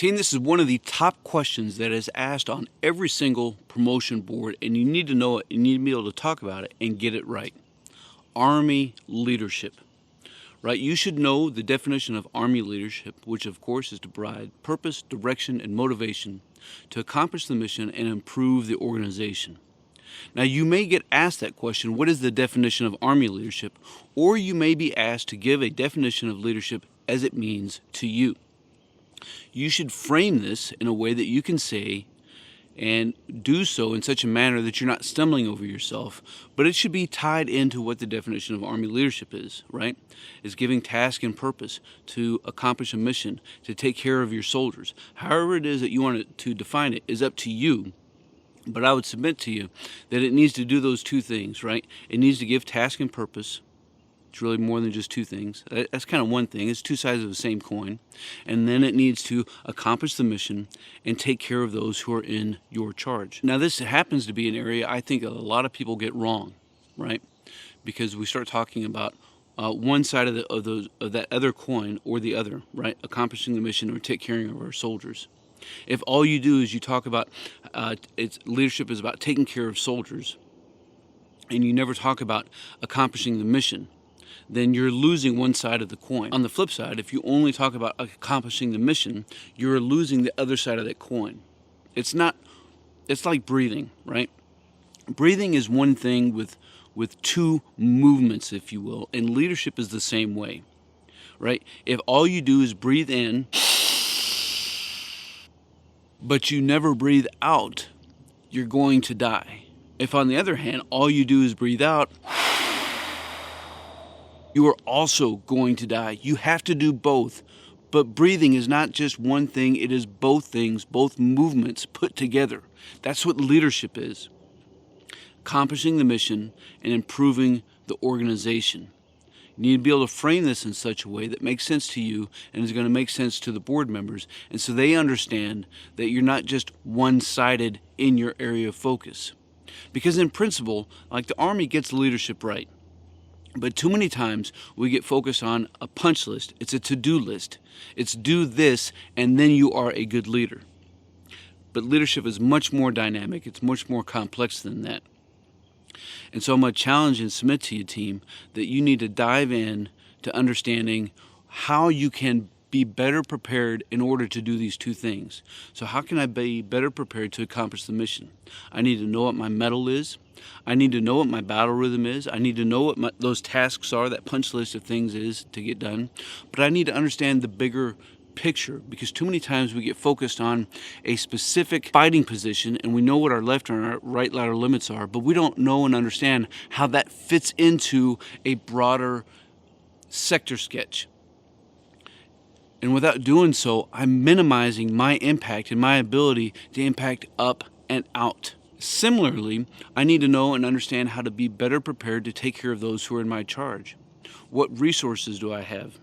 Team, this is one of the top questions that is asked on every single promotion board, and you need to know it. You need to be able to talk about it and get it right. Army leadership, right? You should know the definition of Army leadership, which of course is to provide purpose, direction, and motivation to accomplish the mission and improve the organization. Now, you may get asked that question, what is the definition of Army leadership? Or you may be asked to give a definition of leadership as it means to you. You should frame this in a way that you can say and do so in such a manner that you're not stumbling over yourself, but it should be tied into what the definition of Army leadership is, right? Is giving task and purpose to accomplish a mission, to take care of your soldiers. However it is that you want to define it is up to you, but I would submit to you that it needs to do those two things, right? It needs to give task and purpose. It's really more than just two things. That's kind of one thing. It's two sides of the same coin. And then it needs to accomplish the mission and take care of those who are in your charge. Now, this happens to be an area I think a lot of people get wrong, right? Because we start talking about one side of that other coin or the other, right? Accomplishing the mission or take care of our soldiers. If all you do is you talk about leadership is about taking care of soldiers, and you never talk about accomplishing the mission, then you're losing one side of the coin. On the flip side, if you only talk about accomplishing the mission, you're losing the other side of that coin. It's like breathing, right? Breathing is one thing with two movements, if you will, and leadership is the same way, right? If all you do is breathe in, but you never breathe out, you're going to die. If, on the other hand, all you do is breathe out, you are also going to die. You have to do both. But breathing is not just one thing, it is both things, both movements put together. That's what leadership is. Accomplishing the mission and improving the organization. You need to be able to frame this in such a way that makes sense to you and is going to make sense to the board members, and so they understand that you're not just one-sided in your area of focus. Because in principle, like, the Army gets leadership right. But too many times we get focused on a punch list. It's a to-do list. It's do this and then you are a good leader. But leadership is much more dynamic. It's much more complex than that. And so I'm going to challenge and submit to you, team, that you need to dive in to understanding how you can be better prepared in order to do these two things. So how can I be better prepared to accomplish the mission? I need to know what my mettle is. I need to know what my battle rhythm is. I need to know what those tasks are, that punch list of things is to get done. But I need to understand the bigger picture, because too many times we get focused on a specific fighting position and we know what our left and our right lateral limits are, but we don't know and understand how that fits into a broader sector sketch. And without doing so, I'm minimizing my impact and my ability to impact up and out. Similarly, I need to know and understand how to be better prepared to take care of those who are in my charge. What resources do I have?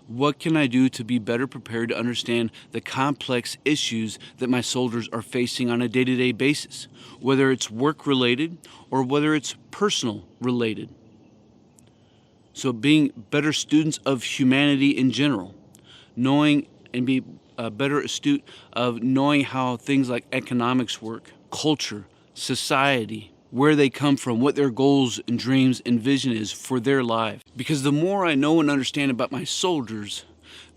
What can I do to be better prepared to understand the complex issues that my soldiers are facing on a day-to-day basis, whether it's work-related or whether it's personal-related? So being better students of humanity in general, knowing and be better astute of knowing how things like economics work, culture, society, where they come from, what their goals and dreams and vision is for their life. Because the more I know and understand about my soldiers,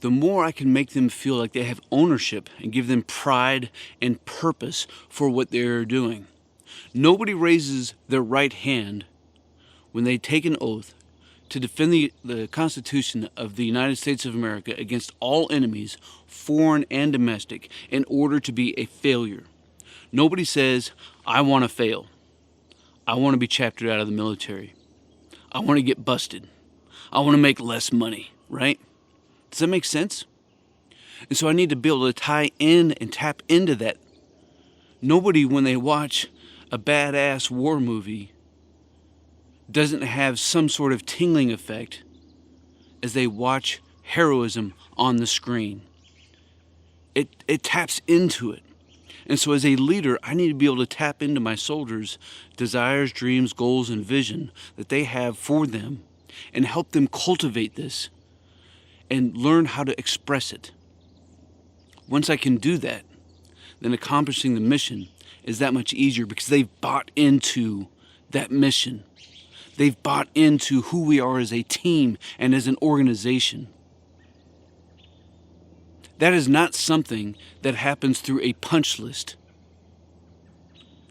the more I can make them feel like they have ownership and give them pride and purpose for what they're doing. Nobody raises their right hand when they take an oath to defend the Constitution of the United States of America against all enemies, foreign and domestic, in order to be a failure. Nobody says, I want to fail. I want to be chaptered out of the military. I want to get busted. I want to make less money, right? Does that make sense? And so I need to be able to tie in and tap into that. Nobody, when they watch a badass war movie, doesn't have some sort of tingling effect as they watch heroism on the screen. It taps into it. And so as a leader, I need to be able to tap into my soldiers' desires, dreams, goals, and vision that they have for them and help them cultivate this and learn how to express it. Once I can do that, then accomplishing the mission is that much easier because they've bought into that mission. They've bought into who we are as a team and as an organization. That is not something that happens through a punch list.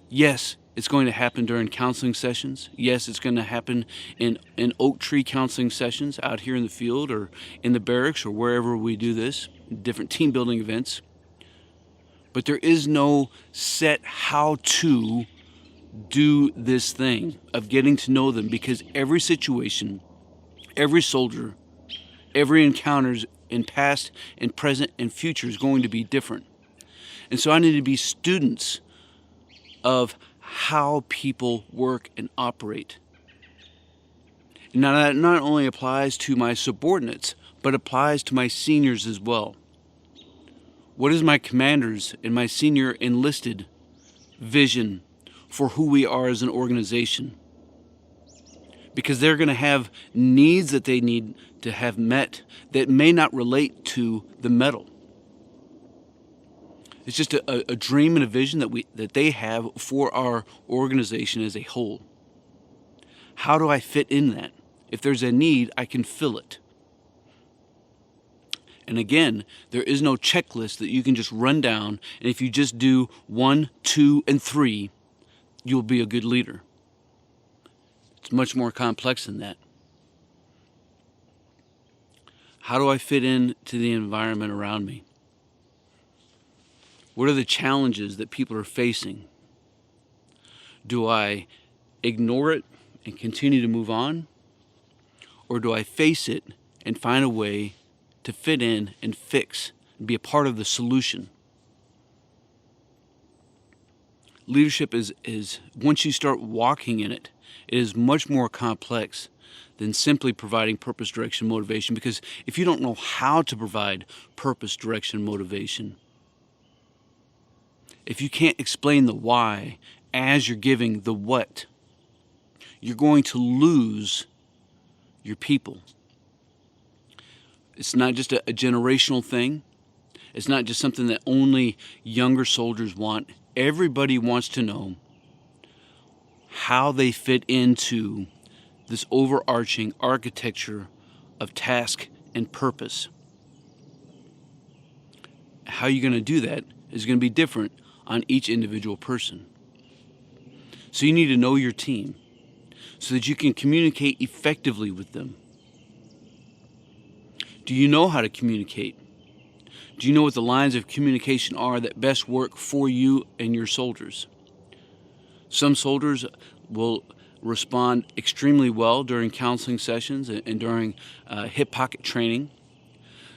Yes, it's going to happen during counseling sessions. Yes, it's going to happen in oak tree counseling sessions out here in the field or in the barracks or wherever we do this, different team building events. But there is no set how to do this thing of getting to know them, because every situation, every soldier, every encounter in past and present and future is going to be different. And so I need to be students of how people work and operate. Now that not only applies to my subordinates, but applies to my seniors as well. What is my commander's and my senior enlisted vision for who we are as an organization? Because they're going to have needs that they need to have met that may not relate to the medal. It's just a dream and a vision that they have for our organization as a whole. How do I fit in that? If there's a need, I can fill it. And again, there is no checklist that you can just run down, and if you just do 1, 2, and 3, you'll be a good leader. It's much more complex than that. How do I fit into the environment around me? What are the challenges that people are facing? Do I ignore it and continue to move on? Or do I face it and find a way to fit in and fix and be a part of the solution? Leadership is once you start walking in it, it is much more complex than simply providing purpose, direction, motivation. Because if you don't know how to provide purpose, direction, motivation, if you can't explain the why as you're giving the what, you're going to lose your people. It's not just a generational thing. It's not just something that only younger soldiers want. Everybody wants to know how they fit into this overarching architecture of task and purpose. How you're going to do that is going to be different on each individual person. So you need to know your team so that you can communicate effectively with them. Do you know how to communicate? Do you know what the lines of communication are that best work for you and your soldiers? Some soldiers will respond extremely well during counseling sessions and during hip pocket training.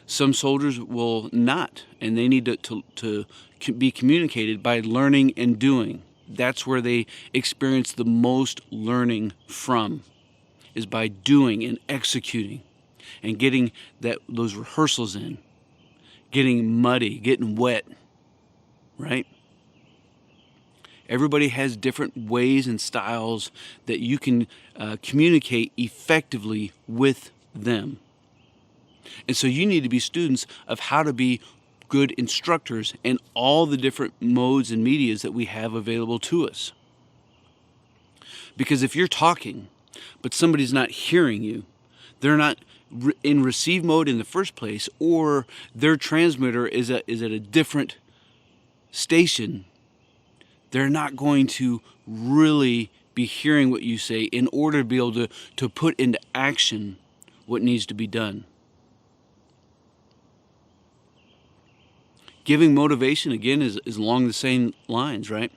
Some soldiers will not, and they need to be communicated by learning and doing. That's where they experience the most learning from, is by doing and executing and getting those rehearsals in, getting muddy, getting wet, right? Everybody has different ways and styles that you can communicate effectively with them. And so you need to be students of how to be good instructors in all the different modes and medias that we have available to us. Because if you're talking, but somebody's not hearing you, they're not in receive mode in the first place, or their transmitter is at a different station, they're not going to really be hearing what you say in order to be able to put into action what needs to be done. Giving motivation, again, is along the same lines, right?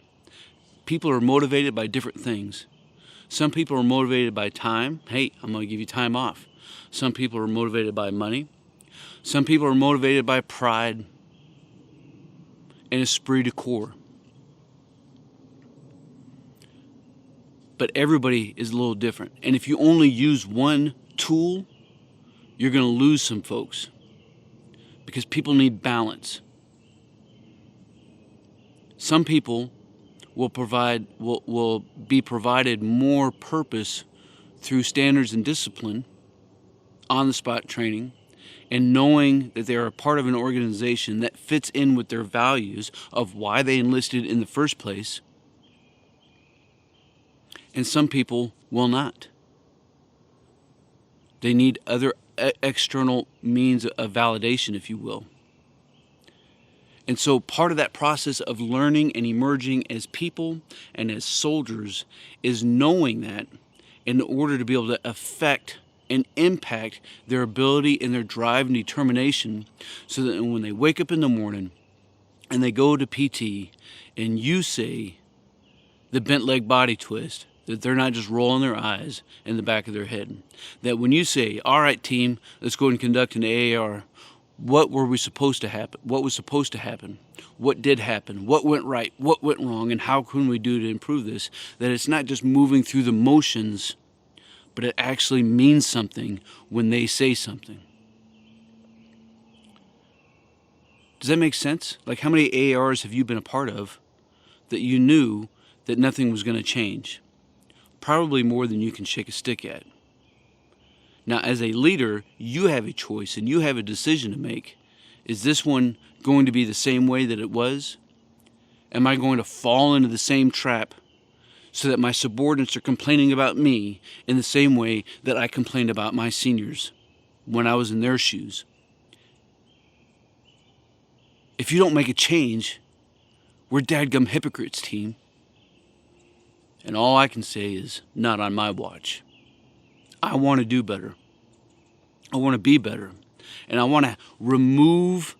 People are motivated by different things. Some people are motivated by time. Hey, I'm going to give you time off. Some people are motivated by money. Some people are motivated by pride and esprit de corps. But everybody is a little different. And if you only use one tool, you're going to lose some folks, because people need balance. Some people will be provided more purpose through standards and discipline, on-the-spot training, and knowing that they are a part of an organization that fits in with their values of why they enlisted in the first place. And some people will not. They need other external means of validation, if you will. And so part of that process of learning and emerging as people and as soldiers is knowing that in order to be able to affect and impact their ability and their drive and determination, so that when they wake up in the morning and they go to PT and you say the bent leg body twist, that they're not just rolling their eyes in the back of their head. That when you say, all right, team, let's go and conduct an AAR, what were we supposed to happen? What was supposed to happen? What did happen? What went right? What went wrong? And how can we do to improve this? That it's not just moving through the motions, but it actually means something when they say something. Does that make sense? Like, how many AARs have you been a part of that you knew that nothing was going to change? Probably more than you can shake a stick at. Now, as a leader, you have a choice and you have a decision to make. Is this one going to be the same way that it was? Am I going to fall into the same trap so that my subordinates are complaining about me in the same way that I complained about my seniors when I was in their shoes? If you don't make a change, we're dadgum hypocrites, team. And all I can say is, not on my watch. I want to do better. I want to be better. And I want to remove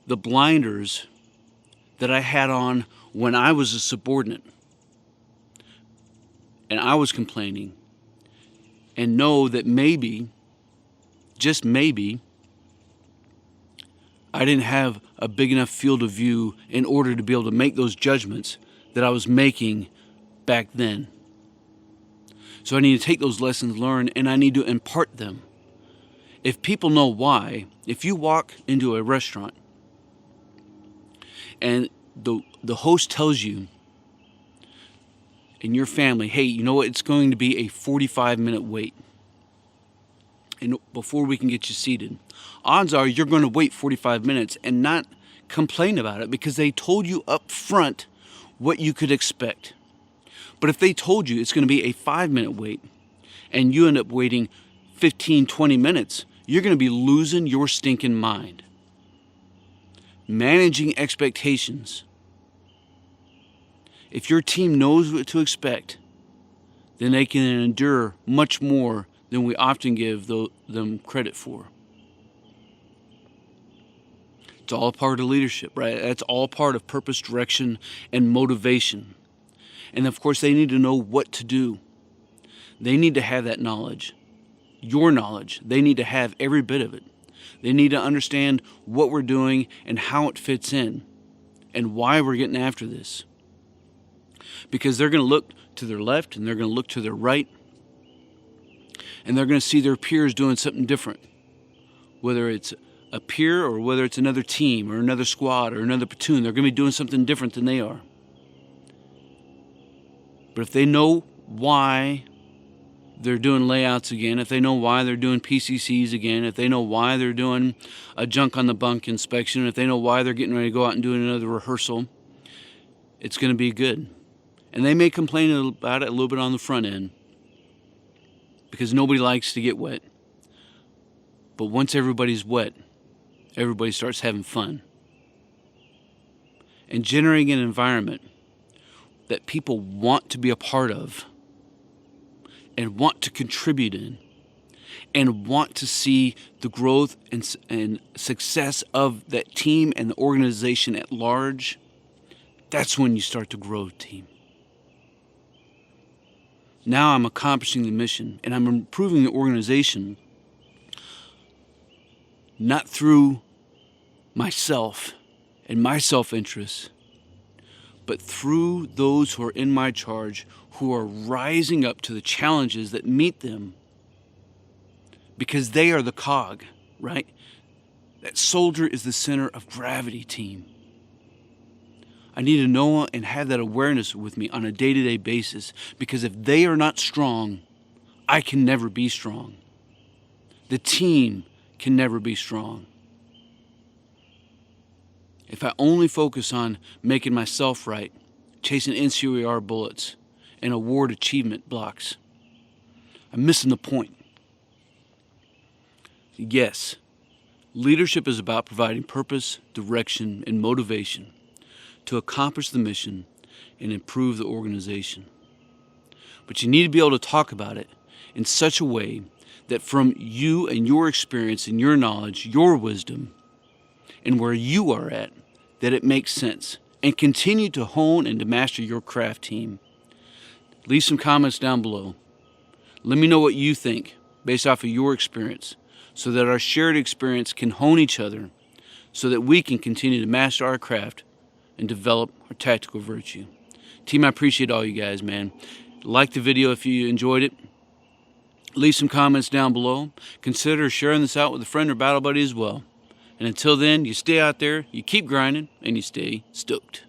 the blinders that I had on when I was a subordinate and I was complaining, and know that maybe, just maybe, I didn't have a big enough field of view in order to be able to make those judgments that I was making back then. So I need to take those lessons learned and I need to impart them. If people know why, if you walk into a restaurant and the host tells you and your family, hey, you know what, it's going to be a 45-minute wait and before we can get you seated, odds are you're going to wait 45 minutes and not complain about it because they told you up front what you could expect. But if they told you it's going to be a 5-minute wait and you end up waiting 15, 20 minutes, you're going to be losing your stinking mind. Managing expectations. If your team knows what to expect, then they can endure much more than we often give them credit for. It's all part of leadership, right? That's all part of purpose, direction, and motivation. And of course, they need to know what to do. They need to have that knowledge. Your knowledge. They need to have every bit of it. They need to understand what we're doing and how it fits in and why we're getting after this. Because they're going to look to their left and they're going to look to their right and they're going to see their peers doing something different. Whether it's a peer or whether it's another team or another squad or another platoon, they're going to be doing something different than they are. But if they know why they're doing layouts again, if they know why they're doing PCCs again, if they know why they're doing a junk on the bunk inspection, if they know why they're getting ready to go out and do another rehearsal, it's going to be good. And they may complain about it a little bit on the front end because nobody likes to get wet. But once everybody's wet, everybody starts having fun. And generating an environment that people want to be a part of and want to contribute in and want to see the growth and success of that team and the organization at large, that's when you start to grow, team. Now I'm accomplishing the mission and I'm improving the organization not through myself and my self-interest, but through those who are in my charge, who are rising up to the challenges that meet them, because they are the cog, right? That soldier is the center of gravity, team. I need to know and have that awareness with me on a day-to-day basis, because if they are not strong, I can never be strong. The team can never be strong. If I only focus on making myself right, chasing NCOER bullets and award achievement blocks, I'm missing the point. Yes, leadership is about providing purpose, direction, and motivation to accomplish the mission and improve the organization. But you need to be able to talk about it in such a way that from you and your experience and your knowledge, your wisdom, and where you are at, that it makes sense, and continue to hone and to master your craft team. Leave some comments down below. Let me know what you think based off of your experience, so that our shared experience can hone each other, so that we can continue to master our craft and develop our tactical virtue. Team, I appreciate all you guys, man. Like the video if you enjoyed it. Leave some comments down below. Consider sharing this out with a friend or battle buddy as well. And until then, you stay out there, you keep grinding, and you stay stoked.